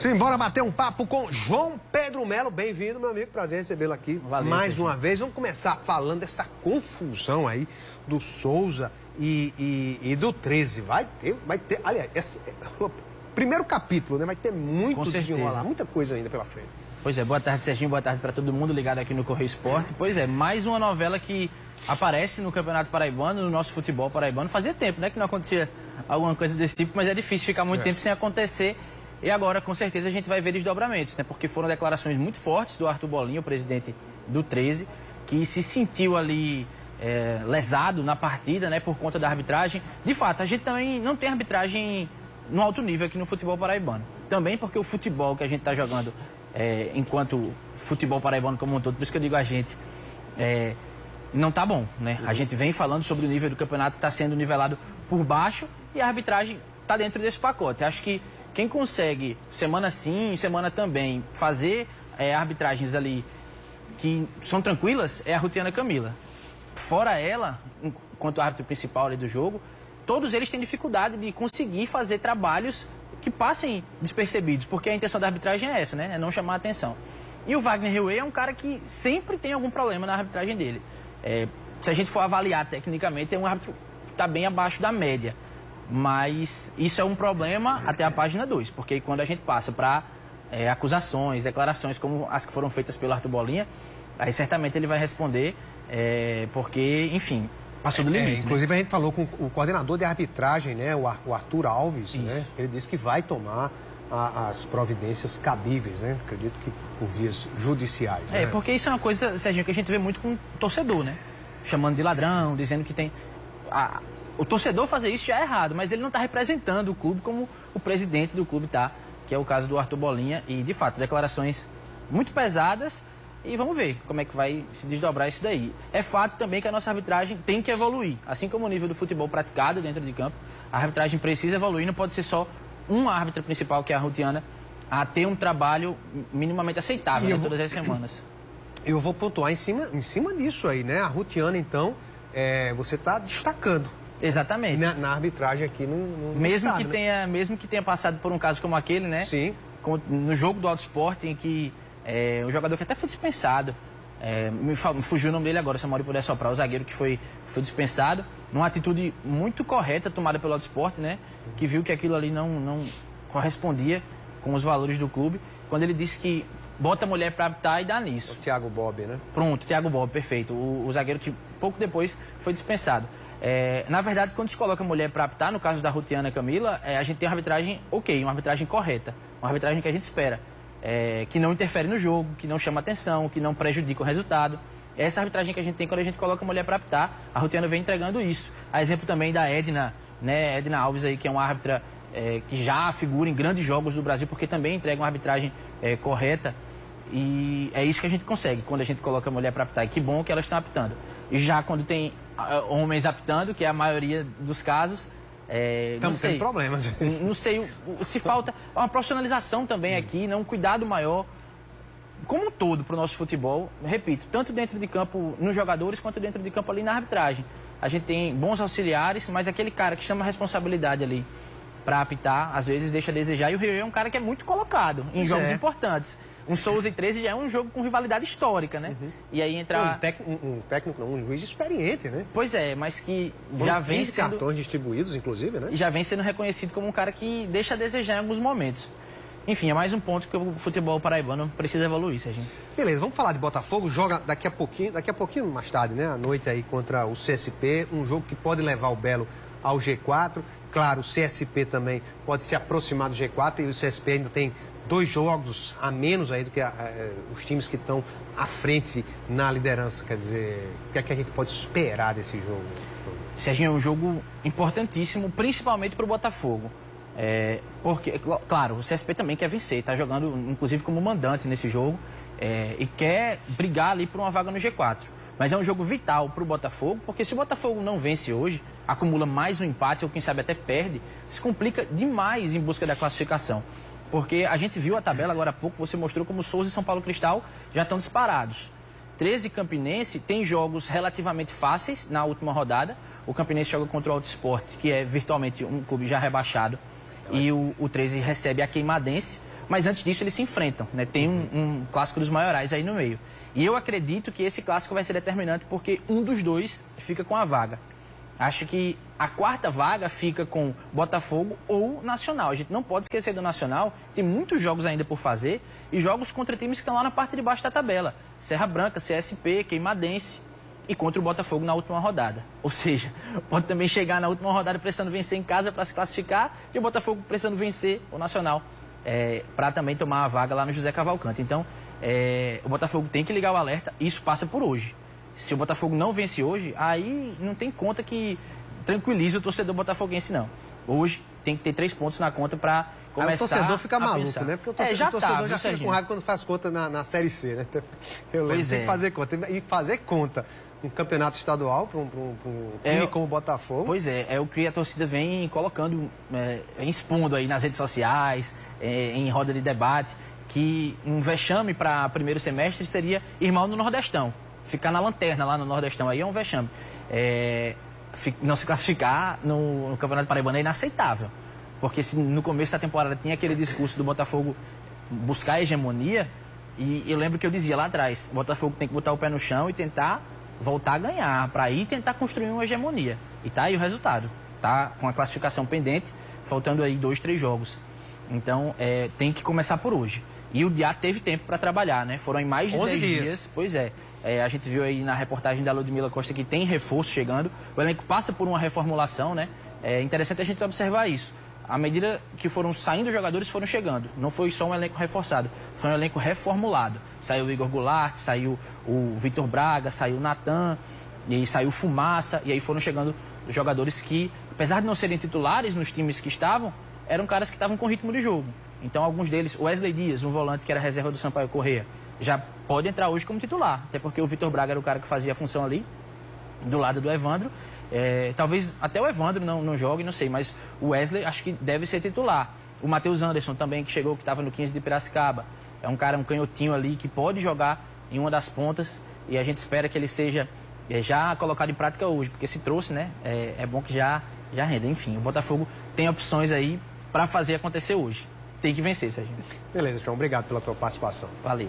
Simbora bater um papo com João Pedro Melo. Bem-vindo, meu amigo. Prazer recebê-lo aqui. Valeu, mais uma vez. Vamos começar falando dessa confusão aí do Souza e do 13. Vai ter. Aliás, primeiro capítulo, né? Vai ter muito desenrolar, muita coisa ainda pela frente. Pois é, boa tarde, Serginho, boa tarde para todo mundo ligado aqui no Correio Esporte. Pois é, mais uma novela que aparece no Campeonato Paraibano, no nosso futebol paraibano. Fazia tempo, né, que não acontecia alguma coisa desse tipo, mas é difícil ficar muito tempo sem acontecer. E agora, com certeza, a gente vai ver desdobramentos, né? Porque foram declarações muito fortes do Arthur Bolinha, o presidente do 13, que se sentiu ali lesado na partida, né? Por conta da arbitragem. De fato, a gente também não tem arbitragem no alto nível aqui no futebol paraibano. Também porque o futebol que a gente está jogando, enquanto futebol paraibano como um todo, por isso que eu digo a gente, não tá bom, né? A gente vem falando sobre o nível do campeonato, está sendo nivelado por baixo e a arbitragem está dentro desse pacote. Acho que quem consegue, semana sim, semana também, fazer arbitragens ali que são tranquilas é a Rutiana Camila. Fora ela, enquanto árbitro principal ali do jogo, todos eles têm dificuldade de conseguir fazer trabalhos que passem despercebidos, porque a intenção da arbitragem é essa, né? É não chamar a atenção. E o Wagner Reuê é um cara que sempre tem algum problema na arbitragem dele. Se a gente for avaliar tecnicamente, é um árbitro que está bem abaixo da média. Mas isso é um problema até a página 2, porque quando a gente passa para acusações, declarações como as que foram feitas pelo Arthur Bolinha, aí certamente ele vai responder, porque, enfim, passou do limite. Inclusive, né? A gente falou com o coordenador de arbitragem, né, o Arthur Alves, né? Ele disse que vai tomar as providências cabíveis, né? Acredito que por vias judiciais. Né? Porque isso é uma coisa, Serginho, que a gente vê muito com o torcedor, né? Chamando de ladrão, dizendo que tem... O torcedor fazer isso já é errado, mas ele não está representando o clube como o presidente do clube está, que é o caso do Arthur Bolinha. E, de fato, declarações muito pesadas e vamos ver como é que vai se desdobrar isso daí. É fato também que a nossa arbitragem tem que evoluir. Assim como o nível do futebol praticado dentro de campo, a arbitragem precisa evoluir, não pode ser só uma árbitra principal, que é a Rutiana, a ter um trabalho minimamente aceitável todas as semanas. Eu vou pontuar em cima disso aí, né? A Rutiana, então, você está destacando. Exatamente. Na arbitragem aqui no mesmo estado, que tenha, mesmo que tenha passado por um caso como aquele, né? Sim. No jogo do Auto Sport, em que o jogador que até foi dispensado, me fugiu o nome dele agora, se a Mauri puder soprar, o zagueiro que foi dispensado, numa atitude muito correta tomada pelo Auto Sport, né? Que viu que aquilo ali não correspondia com os valores do clube, quando ele disse que bota a mulher para apitar e dá nisso. O Thiago Bob, né? Pronto, Thiago Bob, perfeito. O zagueiro que pouco depois foi dispensado. Na verdade, quando se coloca a mulher para apitar, no caso da Rutiana Camila, a gente tem uma arbitragem uma arbitragem correta, uma arbitragem que a gente espera, que não interfere no jogo, que não chama atenção, que não prejudica o resultado. Essa arbitragem que a gente tem quando a gente coloca a mulher para apitar, a Rutiana vem entregando isso. A exemplo também da Edna, né? Edna Alves aí, que é uma árbitra que já figura em grandes jogos do Brasil, porque também entrega uma arbitragem correta. E é isso que a gente consegue quando a gente coloca a mulher para apitar. E que bom que elas estão apitando. E já quando tem homens apitando, que é a maioria dos casos, estamos tendo problemas. Não sei se falta uma profissionalização também aqui, né? Um cuidado maior, como um todo, para o nosso futebol. Repito, tanto dentro de campo nos jogadores, quanto dentro de campo ali na arbitragem. A gente tem bons auxiliares, mas aquele cara que chama a responsabilidade ali para apitar, às vezes deixa a desejar. E o Rio é um cara que é muito colocado em jogos importantes. Um Souza e 13 já é um jogo com rivalidade histórica, né? E aí entra... Um técnico, um juiz experiente, né? Pois é, mas que já vem sendo... cartões distribuídos, inclusive, né? Já vem sendo reconhecido como um cara que deixa a desejar em alguns momentos. Enfim, é mais um ponto que o futebol paraibano precisa evoluir, Serginho. Beleza, vamos falar de Botafogo. Joga daqui a pouquinho mais tarde, né? À noite aí contra o CSP. Um jogo que pode levar o Belo ao G4. Claro, o CSP também pode se aproximar do G4 e o CSP ainda tem 2 jogos a menos aí do que os times que estão à frente na liderança. Quer dizer, o que é que a gente pode esperar desse jogo? Serginho, é um jogo importantíssimo, principalmente para o Botafogo. Porque, claro, o CSP também quer vencer, está jogando inclusive como mandante nesse jogo e quer brigar ali por uma vaga no G4. Mas é um jogo vital para o Botafogo, porque se o Botafogo não vence hoje, acumula mais um empate ou quem sabe até perde, se complica demais em busca da classificação. Porque a gente viu a tabela agora há pouco, você mostrou como Souza e São Paulo Cristal já estão disparados. 13 Campinense tem jogos relativamente fáceis na última rodada. O Campinense joga contra o Auto Sport, que é virtualmente um clube já rebaixado. E o 13 recebe a Queimadense. Mas antes disso eles se enfrentam, né? Tem um clássico dos maiorais aí no meio. E eu acredito que esse clássico vai ser determinante porque um dos dois fica com a vaga. Acho que a quarta vaga fica com Botafogo ou Nacional. A gente não pode esquecer do Nacional, tem muitos jogos ainda por fazer e jogos contra times que estão lá na parte de baixo da tabela. Serra Branca, CSP, Queimadense e contra o Botafogo na última rodada. Ou seja, pode também chegar na última rodada precisando vencer em casa para se classificar e o Botafogo precisando vencer o Nacional para também tomar a vaga lá no José Cavalcante. Então, o Botafogo tem que ligar o alerta e isso passa por hoje. Se o Botafogo não vence hoje, aí não tem conta que tranquilize o torcedor botafoguense, não. Hoje tem que ter 3 pontos na conta para começar a o torcedor fica maluco, pensar. né? Porque o torcedor já fica com raiva quando faz conta na Série C, né? Eu lembro, tem que fazer conta. E fazer conta um campeonato estadual para um time como o Botafogo. Pois é o que a torcida vem colocando, expondo aí nas redes sociais, em roda de debate, que um vexame para primeiro semestre seria ir mal no Nordestão. Ficar na lanterna lá no Nordestão aí é um vexame. Não se classificar no Campeonato Paraibano é inaceitável. Porque se no começo da temporada tinha aquele discurso do Botafogo buscar a hegemonia, e eu lembro que eu dizia lá atrás, o Botafogo tem que botar o pé no chão e tentar voltar a ganhar, para aí tentar construir uma hegemonia. E tá aí o resultado. Tá com a classificação pendente, faltando aí 2, 3 jogos. Então, tem que começar por hoje. E o Diá teve tempo para trabalhar, né? Foram em mais de 10 dias. Pois é. A gente viu aí na reportagem da Ludmila Costa que tem reforço chegando. O elenco passa por uma reformulação, né? É interessante a gente observar isso. À medida que foram saindo os jogadores, foram chegando. Não foi só um elenco reforçado, foi um elenco reformulado. Saiu o Igor Goulart, saiu o Vitor Braga, saiu o Natan, e aí saiu o Fumaça, e aí foram chegando jogadores que, apesar de não serem titulares nos times que estavam, eram caras que estavam com ritmo de jogo. Então, alguns deles, o Wesley Dias, um volante que era reserva do Sampaio Corrêa, já pode entrar hoje como titular, até porque o Vitor Braga era o cara que fazia a função ali, do lado do Evandro. Talvez até o Evandro não jogue, não sei, mas o Wesley acho que deve ser titular. O Matheus Anderson também, que chegou, que estava no 15 de Piracicaba, é um cara, um canhotinho ali, que pode jogar em uma das pontas, e a gente espera que ele seja já colocado em prática hoje, porque se trouxe, né, é bom que já renda. Enfim, o Botafogo tem opções aí para fazer acontecer hoje. Tem que vencer, Serginho. Beleza, João. Obrigado pela tua participação. Valeu.